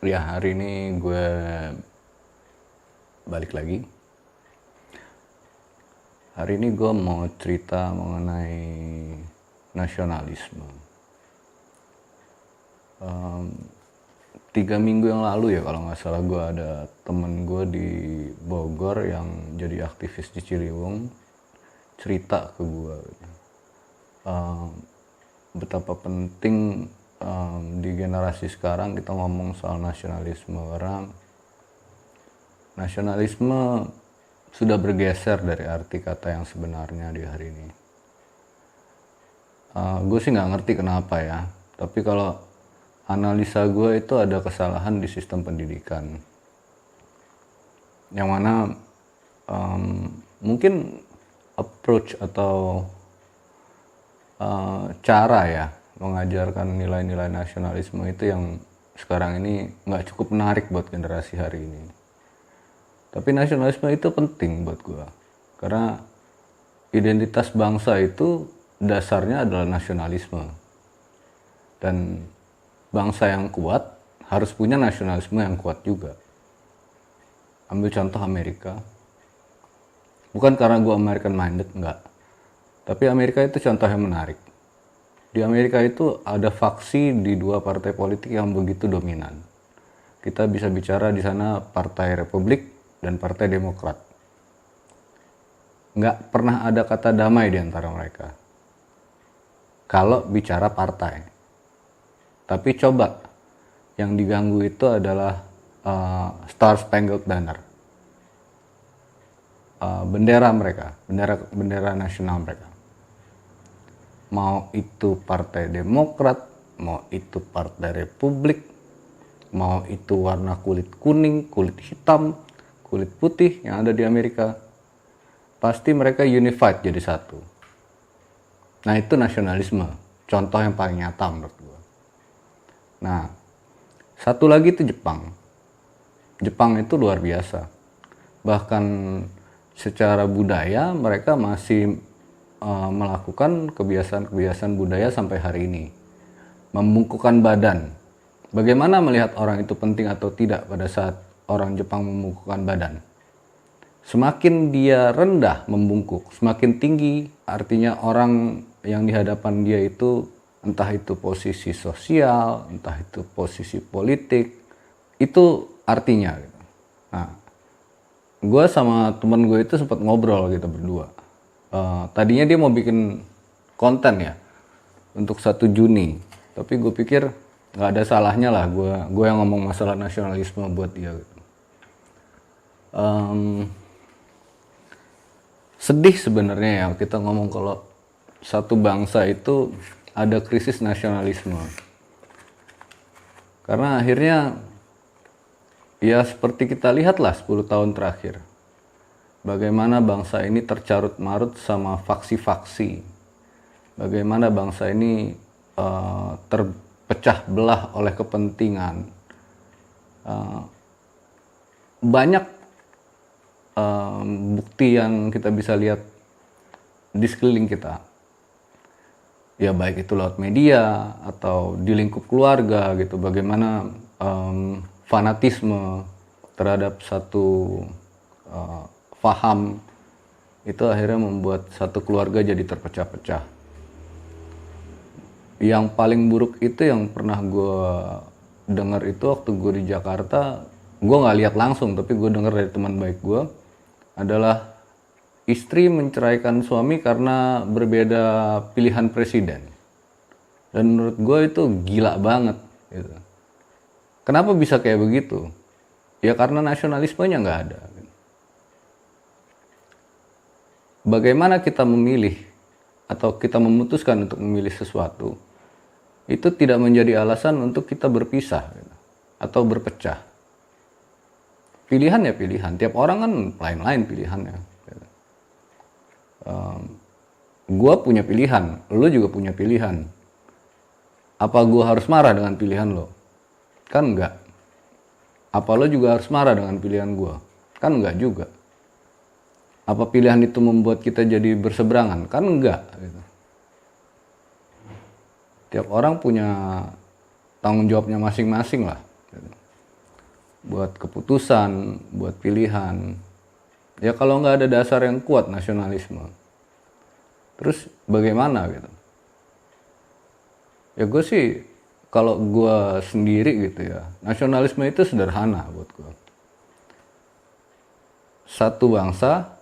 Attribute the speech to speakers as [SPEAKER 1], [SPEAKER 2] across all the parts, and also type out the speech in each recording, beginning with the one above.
[SPEAKER 1] Ya, hari ini gue balik lagi. Hari ini gue mau cerita mengenai nasionalisme. 3 minggu yang lalu ya kalau nggak salah, gue ada temen gue di Bogor yang jadi aktivis di Ciliwung cerita ke gue betapa penting di generasi sekarang kita ngomong soal nasionalisme. Orang nasionalisme sudah bergeser dari arti kata yang sebenarnya di hari ini. Gue sih nggak ngerti kenapa ya, tapi kalau analisa gue itu ada kesalahan di sistem pendidikan, yang mana mungkin approach atau cara ya mengajarkan nilai-nilai nasionalisme itu yang sekarang ini nggak cukup menarik buat generasi hari ini. Tapi nasionalisme itu penting buat gue, karena identitas bangsa itu dasarnya adalah nasionalisme. Dan bangsa yang kuat harus punya nasionalisme yang kuat juga. Ambil contoh Amerika. Bukan karena gue American minded, enggak. Tapi Amerika itu contoh yang menarik. Di Amerika itu ada faksi di 2 partai politik yang begitu dominan. Kita bisa bicara di sana Partai Republik dan Partai Demokrat. Nggak pernah ada kata damai di antara mereka kalau bicara partai. Tapi coba yang diganggu itu adalah Star Spangled Banner, bendera mereka, bendera nasional mereka. Mau itu Partai Demokrat, mau itu Partai Republik, mau itu warna kulit kuning, kulit hitam, kulit putih yang ada di Amerika, pasti mereka unified jadi satu. Nah, itu nasionalisme, contoh yang paling nyata menurut gue. Nah, satu lagi itu Jepang. Jepang itu luar biasa. Bahkan secara budaya mereka masih melakukan kebiasaan-kebiasaan budaya sampai hari ini. Membungkukkan badan. Bagaimana melihat orang itu penting atau tidak pada saat orang Jepang membungkukkan badan? Semakin dia rendah membungkuk, semakin tinggi, artinya orang yang di hadapan dia itu entah itu posisi sosial, entah itu posisi politik, itu artinya gitu. Nah, gue sama temen gue itu sempat ngobrol gitu berdua. Tadinya dia mau bikin konten ya untuk 1 Juni, tapi gue pikir nggak ada salahnya lah gue yang ngomong masalah nasionalisme buat dia gitu. Sedih sebenarnya ya kita ngomong kalau satu bangsa itu ada krisis nasionalisme, karena akhirnya ya seperti kita lihatlah 10 tahun terakhir bagaimana bangsa ini tercarut-marut sama faksi-faksi, bagaimana bangsa ini terpecah belah oleh kepentingan. Banyak bukti yang kita bisa lihat di sekeliling kita, ya baik itu lewat media atau di lingkup keluarga gitu, bagaimana fanatisme terhadap satu faham itu akhirnya membuat satu keluarga jadi terpecah-pecah. Yang paling buruk itu yang pernah gue dengar itu waktu gue di Jakarta, gue nggak lihat langsung tapi gue dengar dari teman baik gue, adalah istri menceraikan suami karena berbeda pilihan presiden. Dan menurut gue itu gila banget gitu. Kenapa bisa kayak begitu? Ya karena nasionalismenya nggak ada. Bagaimana kita memilih atau kita memutuskan untuk memilih sesuatu, itu tidak menjadi alasan untuk kita berpisah gitu, atau berpecah. Pilihan ya pilihan, tiap orang kan lain-lain pilihannya. Gue punya pilihan, lo juga punya pilihan. Apa gue harus marah dengan pilihan lo? Kan enggak. Apa lo juga harus marah dengan pilihan gue? Kan enggak juga. Apa pilihan itu membuat kita jadi berseberangan? Kan enggak. Gitu. Tiap orang punya tanggung jawabnya masing-masing lah. Gitu. buat keputusan, buat pilihan. Ya kalau nggak ada dasar yang kuat nasionalisme, terus bagaimana gitu? Ya gue sih, kalau gue sendiri gitu ya, nasionalisme itu sederhana buat gue. Satu bangsa,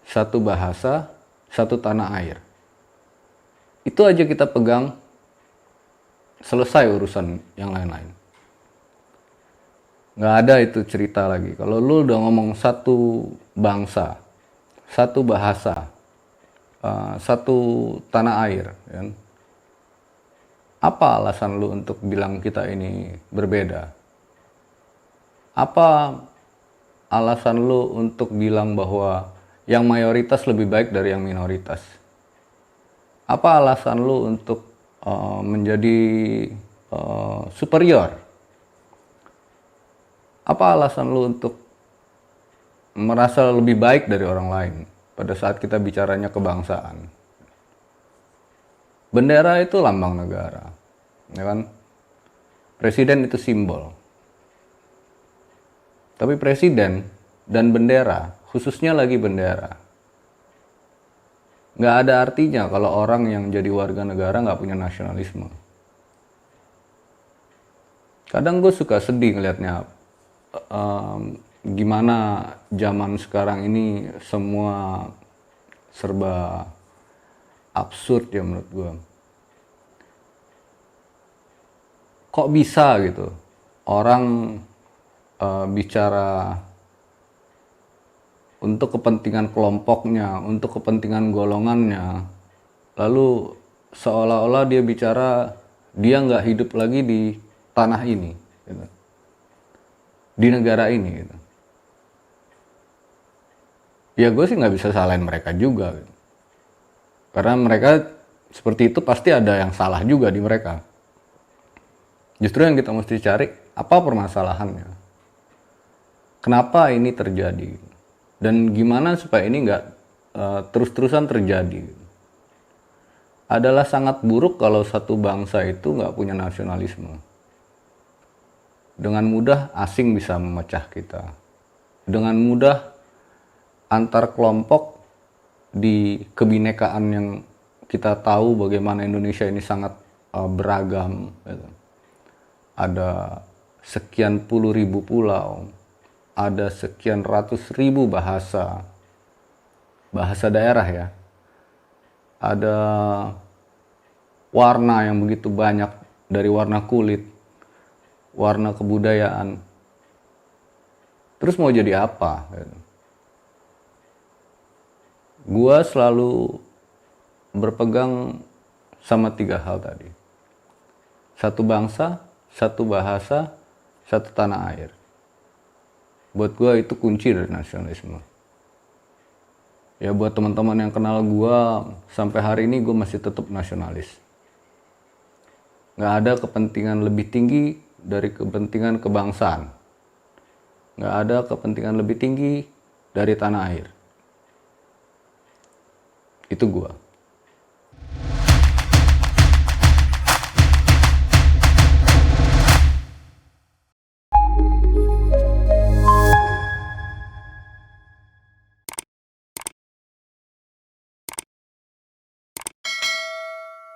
[SPEAKER 1] satu bahasa, satu tanah air. Itu aja kita pegang, selesai urusan yang lain-lain. Nggak ada itu cerita lagi. Kalau lu udah ngomong satu bangsa, satu bahasa, satu tanah air, kan? Apa alasan lu untuk bilang kita ini berbeda? Apa alasan lu untuk bilang bahwa yang mayoritas lebih baik dari yang minoritas? Apa alasan lu untuk menjadi superior? Apa alasan lu untuk merasa lebih baik dari orang lain pada saat kita bicaranya kebangsaan? Bendera itu lambang negara, ya kan? Presiden itu simbol. Tapi presiden dan bendera, khususnya lagi bendera, nggak ada artinya kalau orang yang jadi warga negara nggak punya nasionalisme. Kadang gue suka sedih ngelihatnya, gimana zaman sekarang ini semua serba absurd ya menurut gue. Kok bisa gitu orang bicara untuk kepentingan kelompoknya, untuk kepentingan golongannya, lalu seolah-olah dia bicara dia nggak hidup lagi di tanah ini, gitu, di negara ini, gitu. Ya gue sih nggak bisa salahin mereka juga, gitu. Karena mereka seperti itu pasti ada yang salah juga di mereka. Justru yang kita mesti cari, apa permasalahannya? Kenapa ini terjadi? Dan gimana supaya ini nggak terus-terusan terjadi? Adalah sangat buruk kalau satu bangsa itu nggak punya nasionalisme. Dengan mudah asing bisa memecah kita. Dengan mudah antar kelompok di kebinekaan yang kita tahu bagaimana Indonesia ini sangat beragam, gitu. Ada sekian puluh ribu pulau, ada sekian ratus ribu bahasa daerah ya, ada warna yang begitu banyak, dari warna kulit, warna kebudayaan. Terus mau jadi apa? Gua selalu berpegang sama 3 hal tadi. Satu bangsa, satu bahasa, satu tanah air. Buat gue itu kunci dari nasionalisme. Ya buat teman-teman yang kenal gue, sampai hari ini gue masih tetap nasionalis. Gak ada kepentingan lebih tinggi dari kepentingan kebangsaan. Gak ada kepentingan lebih tinggi dari tanah air. Itu gue.